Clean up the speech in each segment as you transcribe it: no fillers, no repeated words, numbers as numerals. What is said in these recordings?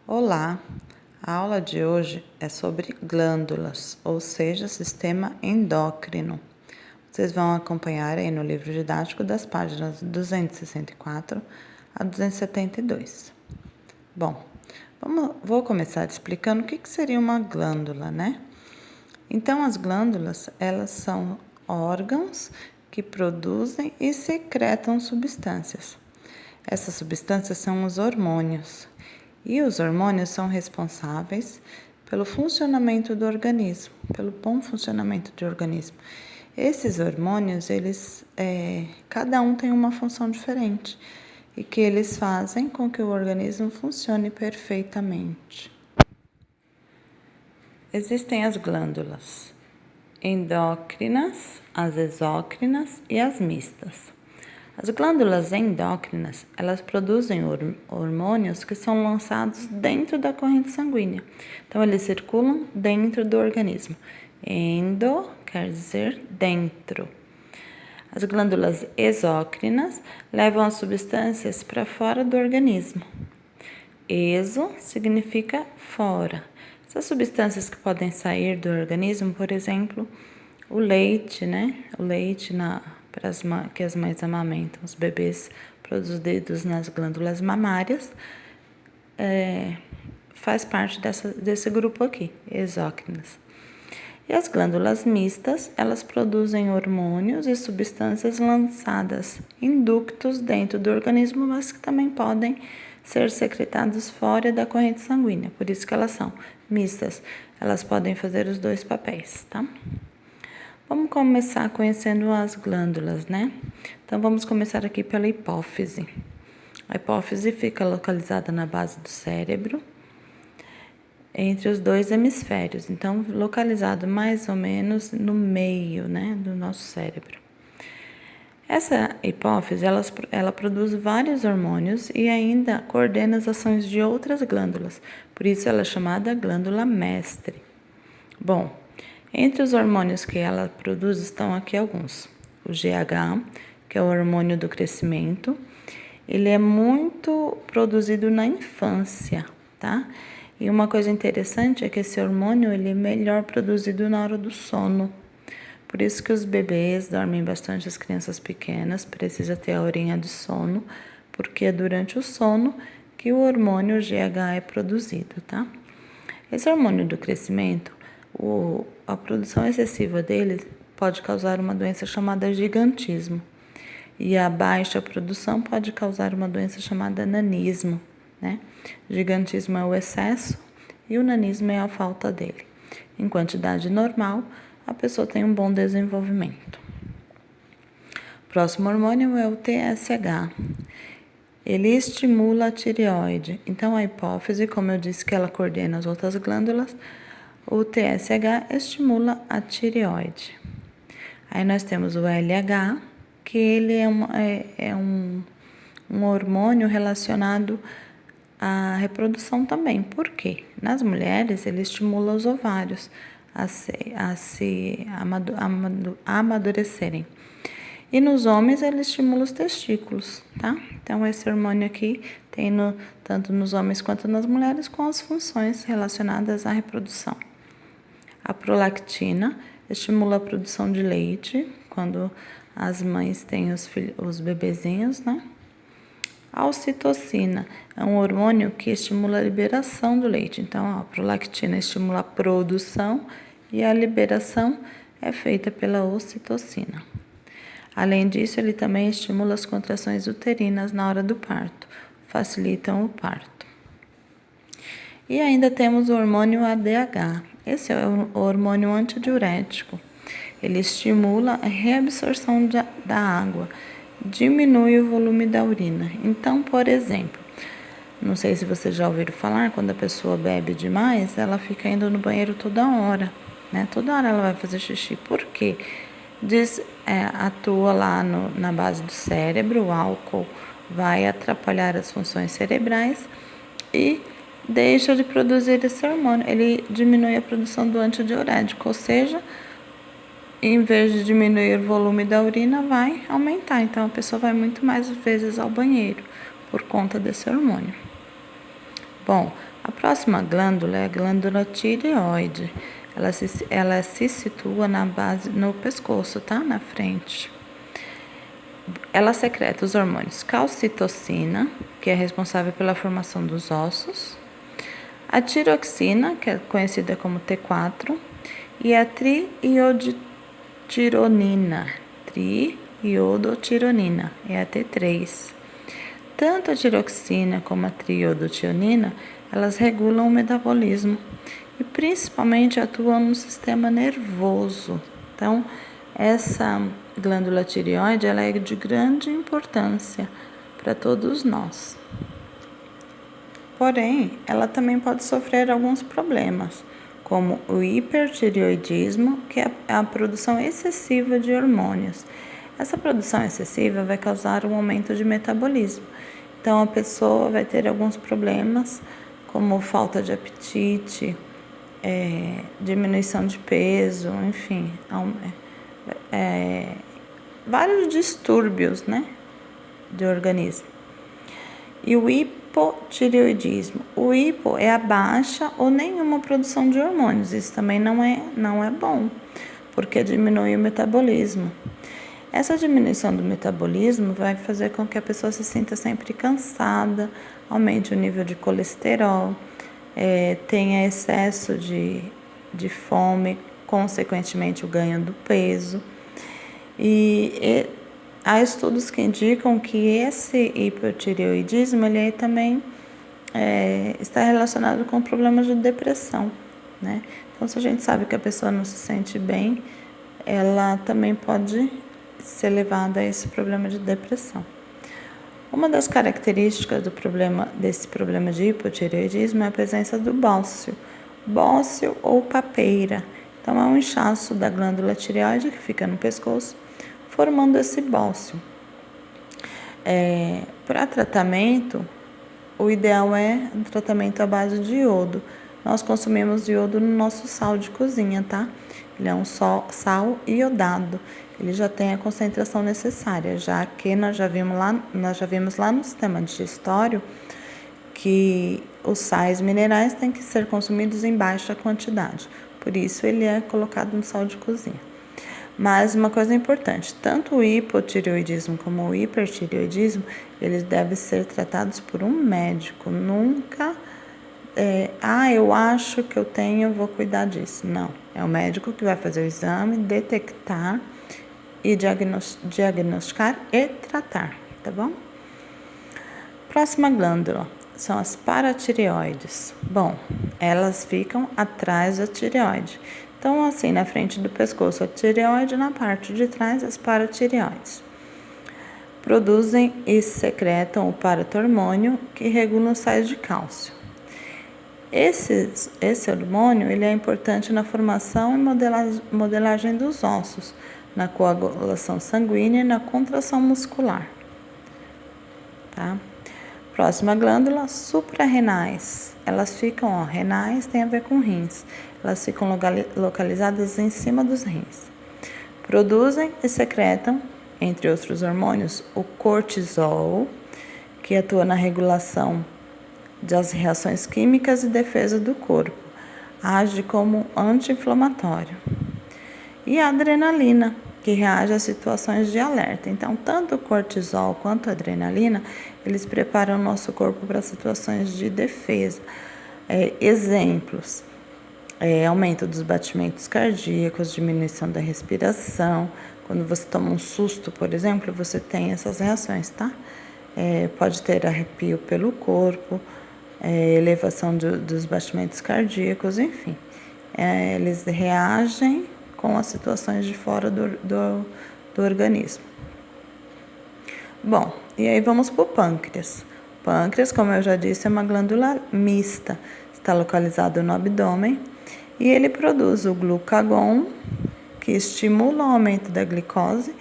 Olá, a aula de hoje é sobre glândulas, ou seja, sistema endócrino. Vocês vão acompanhar aí no livro didático das páginas 264 a 272. Bom, vou começar explicando o que seria uma glândula, né? Então, as glândulas, elas são órgãos que produzem e secretam substâncias. Essas substâncias são os hormônios. E os hormônios são responsáveis pelo funcionamento do organismo, pelo bom funcionamento do organismo. Esses hormônios, cada um tem uma função diferente e que eles fazem com que o organismo funcione perfeitamente. Existem as glândulas endócrinas, as exócrinas e as mistas. As glândulas endócrinas, elas produzem hormônios que são lançados dentro da corrente sanguínea. Então, eles circulam dentro do organismo. Endo quer dizer dentro. As glândulas exócrinas levam as substâncias para fora do organismo. Exo significa fora. Essas substâncias que podem sair do organismo, por exemplo, o leite, né? O leite que as mães amamentam, os bebês produzidos nas glândulas mamárias, faz parte desse grupo aqui, exócrinas. E as glândulas mistas, elas produzem hormônios e substâncias lançadas em ductos dentro do organismo, mas que também podem ser secretados fora da corrente sanguínea, por isso que elas são mistas. Elas podem fazer os dois papéis, tá? Vamos começar conhecendo as glândulas, né? Então, vamos começar aqui pela hipófise. A hipófise fica localizada na base do cérebro, entre os dois hemisférios. Então, localizado mais ou menos no meio, né, do nosso cérebro. Essa hipófise, ela produz vários hormônios e ainda coordena as ações de outras glândulas. Por isso, ela é chamada glândula mestre. Bom, entre os hormônios que ela produz estão aqui alguns. O GH, que é o hormônio do crescimento, ele é muito produzido na infância, tá? E uma coisa interessante é que esse hormônio ele é melhor produzido na hora do sono. Por isso que os bebês dormem bastante, as crianças pequenas, precisa ter a horinha de sono, porque é durante o sono que o hormônio GH é produzido, tá? Esse hormônio do crescimento, a produção excessiva dele pode causar uma doença chamada gigantismo. E a baixa produção pode causar uma doença chamada nanismo, né? Gigantismo é o excesso e o nanismo é a falta dele. Em quantidade normal, a pessoa tem um bom desenvolvimento. O próximo hormônio é o TSH. Ele estimula a tireoide. Então, a hipófise, como eu disse que ela coordena as outras glândulas, o TSH estimula a tireoide. Aí nós temos o LH, que ele é um hormônio relacionado à reprodução também. Por quê? Nas mulheres, ele estimula os ovários a se amadurecerem. E nos homens, ele estimula os testículos, tá? Então, esse hormônio aqui tem tanto nos homens quanto nas mulheres com as funções relacionadas à reprodução. A prolactina estimula a produção de leite, quando as mães têm os bebezinhos, né? A ocitocina é um hormônio que estimula a liberação do leite. Então, a prolactina estimula a produção e a liberação é feita pela ocitocina. Além disso, ele também estimula as contrações uterinas na hora do parto, facilitam o parto. E ainda temos o hormônio ADH. Esse é o hormônio antidiurético. Ele estimula a reabsorção da água, diminui o volume da urina. Então, por exemplo, não sei se vocês já ouviram falar, quando a pessoa bebe demais, ela fica indo no banheiro toda hora, né? Toda hora ela vai fazer xixi. Por quê? Atua lá na base do cérebro, o álcool vai atrapalhar as funções cerebrais e deixa de produzir esse hormônio. Ele diminui a produção do antidiurético, ou seja, em vez de diminuir o volume da urina, vai aumentar. Então, a pessoa vai muito mais vezes ao banheiro por conta desse hormônio. Bom, A próxima glândula é a glândula tireoide. Ela se situa na base, no pescoço, tá? Na frente. Ela secreta os hormônios calcitocina, que é responsável pela formação dos ossos, a tiroxina, que é conhecida como T4, e a triiodotironina. Triiodotironina é a T3. Tanto a tiroxina como a triiodotironina, elas regulam o metabolismo e principalmente atuam no sistema nervoso. Então, essa glândula tireoide ela é de grande importância para todos nós. Porém, ela também pode sofrer alguns problemas, como o hipertireoidismo, que é a produção excessiva de hormônios. Essa produção excessiva vai causar um aumento de metabolismo. Então, a pessoa vai ter alguns problemas, como falta de apetite, diminuição de peso, enfim, vários distúrbios, né, do organismo. E o hipotireoidismo. O hipo é a baixa ou nenhuma produção de hormônios. Isso também não é bom, porque diminui o metabolismo. Essa diminuição do metabolismo vai fazer com que a pessoa se sinta sempre cansada, aumente o nível de colesterol, tenha excesso de fome, consequentemente o ganho do peso. E há estudos que indicam que esse hipotireoidismo ele também está relacionado com problemas de depressão, né? Então, se a gente sabe que a pessoa não se sente bem, ela também pode ser levada a esse problema de depressão. Uma das características desse problema de hipotireoidismo é a presença do bócio ou papeira. Então, é um inchaço da glândula tireoide que fica no pescoço, formando esse bócio. Para tratamento, o ideal é um tratamento à base de iodo. Nós consumimos iodo no nosso sal de cozinha, tá? Ele é um sal iodado. Ele já tem a concentração necessária, já que nós já vimos lá no sistema digestório que os sais minerais têm que ser consumidos em baixa quantidade. Por isso, ele é colocado no sal de cozinha. Mas uma coisa importante, tanto o hipotireoidismo como o hipertireoidismo, eles devem ser tratados por um médico. Nunca, eu acho que eu tenho, vou cuidar disso. Não, é o médico que vai fazer o exame, detectar e diagnosticar e tratar, tá bom? Próxima glândula são as paratireoides. Bom, elas ficam atrás da tireoide. Então, assim, na frente do pescoço a tireoide, na parte de trás as paratireoides. Produzem e secretam o paratormônio que regula os sais de cálcio. Esse hormônio ele é importante na formação e modelagem dos ossos, na coagulação sanguínea e na contração muscular. Tá? Próxima glândula, suprarrenais. Elas ficam, renais tem a ver com rins. Elas ficam localizadas em cima dos rins. Produzem e secretam, entre outros hormônios, o cortisol, que atua na regulação das reações químicas e defesa do corpo. Age como anti-inflamatório. E a adrenalina, que reage a situações de alerta. Então, tanto o cortisol quanto a adrenalina, eles preparam o nosso corpo para situações de defesa. Exemplos, aumento dos batimentos cardíacos, diminuição da respiração. Quando você toma um susto, por exemplo, você tem essas reações, tá? Pode ter arrepio pelo corpo, elevação dos batimentos cardíacos, enfim. Eles reagem com as situações de fora do organismo. Bom, e aí vamos para o pâncreas. O pâncreas, como eu já disse, é uma glândula mista. Está localizado no abdômen e ele produz o glucagon, que estimula o aumento da glicose,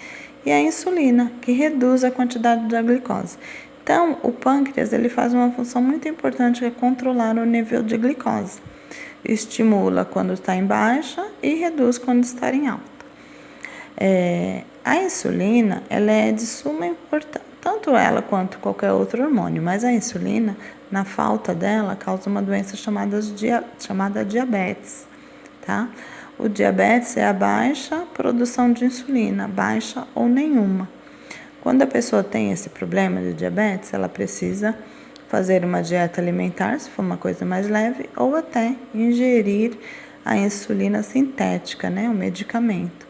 e a insulina, que reduz a quantidade da glicose. Então, o pâncreas ele faz uma função muito importante, que é controlar o nível de glicose. Estimula quando está em baixa e reduz quando está em alta. A insulina ela é de suma importância, tanto ela quanto qualquer outro hormônio, mas a insulina na falta dela, causa uma doença chamada diabetes, tá? O diabetes é a baixa produção de insulina, baixa ou nenhuma. Quando a pessoa tem esse problema de diabetes, ela precisa fazer uma dieta alimentar, se for uma coisa mais leve, ou até ingerir a insulina sintética, né, o medicamento,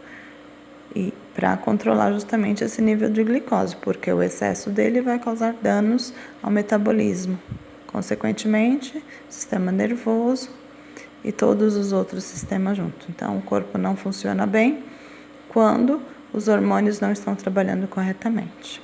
e para controlar justamente esse nível de glicose, porque o excesso dele vai causar danos ao metabolismo, consequentemente, sistema nervoso e todos os outros sistemas juntos. Então, o corpo não funciona bem quando os hormônios não estão trabalhando corretamente.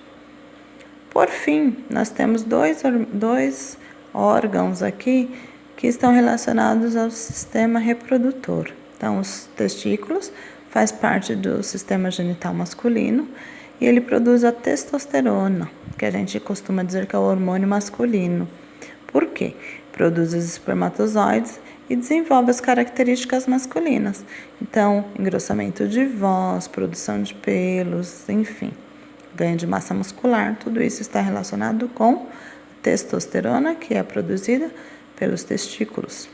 Por fim, nós temos dois órgãos aqui que estão relacionados ao sistema reprodutor. Então, os testículos faz parte do sistema genital masculino e ele produz a testosterona, que a gente costuma dizer que é o hormônio masculino. Por quê? Produz os espermatozoides e desenvolve as características masculinas. Então, engrossamento de voz, produção de pelos, enfim, ganho de massa muscular, tudo isso está relacionado com testosterona, que é produzida pelos testículos.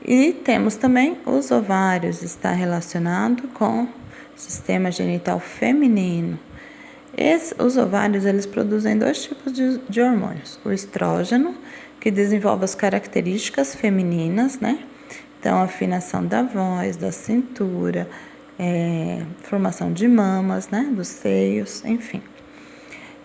E temos também os ovários, está relacionado com o sistema genital feminino. Os ovários, eles produzem dois tipos de hormônios. O estrógeno, que desenvolve as características femininas, né? Então, afinação da voz, da cintura, formação de mamas, né? Dos seios, enfim.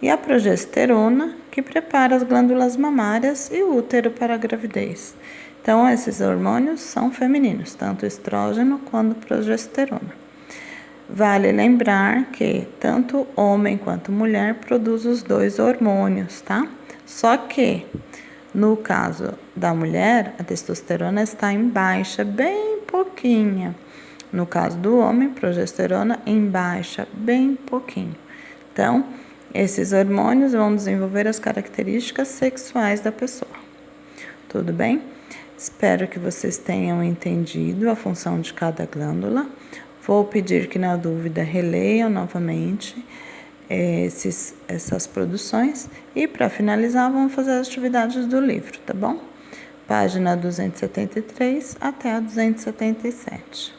E a progesterona, que prepara as glândulas mamárias e o útero para a gravidez. Então, esses hormônios são femininos, tanto estrógeno quanto progesterona. Vale lembrar que tanto homem quanto mulher produzem os dois hormônios, tá? Só que, no caso da mulher, a testosterona está em baixa, bem pouquinha. No caso do homem, progesterona em baixa, bem pouquinho. Então, esses hormônios vão desenvolver as características sexuais da pessoa. Tudo bem? Espero que vocês tenham entendido a função de cada glândula. Vou pedir que, na dúvida, releiam novamente essas produções. E, para finalizar, vamos fazer as atividades do livro, tá bom? Página 273 até a 277.